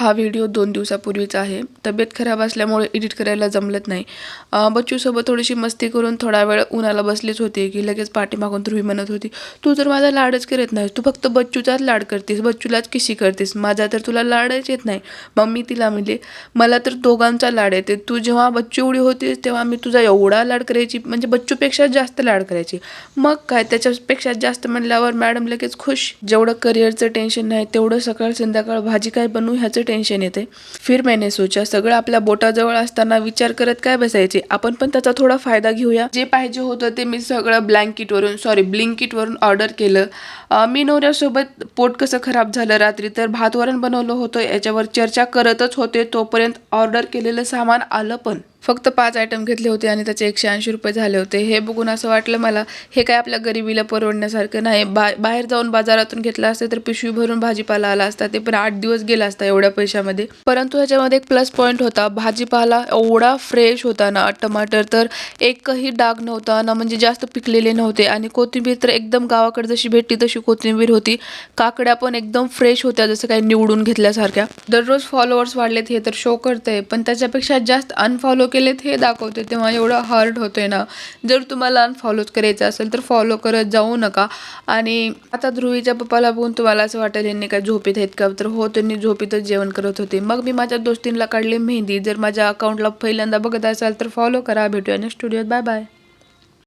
हा व्हिडिओ 2 दिवसापूर्वीचा आहे. तब्येत खराब असल्यामुळे एडिट करायला जमलत नाही. बच्चूसोबत थोडीशी मस्ती करून थोडा वेळ उन्हाला बसलीच होती की लगेच पाठीमागून ध्रुवी म्हणत होती, "तू तर माझा लाडच करत नाहीस. तू फक्त बच्चूचाच लाड करतेस, बच्चूलाच किसी करतेस. माझा तर तुला लाडच येत नाही." मग मी तिला म्हणले, "मला तर दोघांचा लाड येते. तू जेव्हा बच्चू एवढी होतीस तेव्हा मी तुझा एवढा लाड करायची, म्हणजे बच्चूपेक्षा जास्त लाड करायची." मग काय त्याच्यापेक्षा जास्त म्हणल्यावर मॅडम लगेच खुश. जेवढं करिअरचं टेन्शन नाही तेवढं सकाळ संध्याकाळ भाजी काय बनवू ह्याचं टेन्शन येते. फिर मैंने सोचा, सगळं आपल्या बोटाजवळ असताना विचार करत काय बसायचे, आपण पण त्याचा थोडा फायदा घेऊया. जे पाहिजे होतं ते मी सगळं ब्लिंकिटवरून ऑर्डर केलं. मी नवऱ्यासोबत पोट कसं खराब झालं रात्री तर भात वरण बनवलं होतं, याच्यावर चर्चा करतच होते. तोपर्यंत ऑर्डर केलेलं सामान आलं पण. फक्त 5 आयटम घेतले होते आणि त्याचे 180 रुपये झाले होते. हे बघून असं वाटलं मला, हे काय आपल्या गरिबीला परवडण्यासारखं नाही. बाहेर जाऊन बाजारातून घेतलं असतं तर पिशवी भरून भाजीपाला आला असता, ते पण 8 दिवस गेला असता एवढ्या पैशामध्ये. परंतु ह्याच्यामध्ये एक प्लस पॉईंट होता, भाजीपाला एवढा फ्रेश होता ना. टमाटर तर एकही डाग नव्हता ना, म्हणजे जास्त पिकलेले नव्हते. आणि कोथिंबीर तर एकदम गावाकडे जशी भेटती तशी कोथिंबीर होती. काकड्या पण एकदम फ्रेश होत्या, जसं काही निवडून घेतल्यासारख्या. दररोज फॉलोअर्स वाढलेत हे तर शो करतंय, पण त्याच्यापेक्षा जास्त अनफॉलो केलेत हे दाखवते. तेव्हा एवढं हर्ट होतंय ना. जर तुम्हाला अनफॉलोच करायचं असेल तर फॉलो करत जाऊ नका. आणि आता ध्रुवीच्या पप्पाला बघून तुम्हाला असं वाटेल यांनी काय झोपेत आहेत का, तर हो, त्यांनी झोपेतच जेवण करत होते. मग मी माझ्या दोस्तींना काढली मेहंदी. जर माझ्या अकाउंटला पहिल्यांदा बघत असाल तर फॉलो करा. भेटूया नेक्स्ट व्हिडिओत. Bye bye.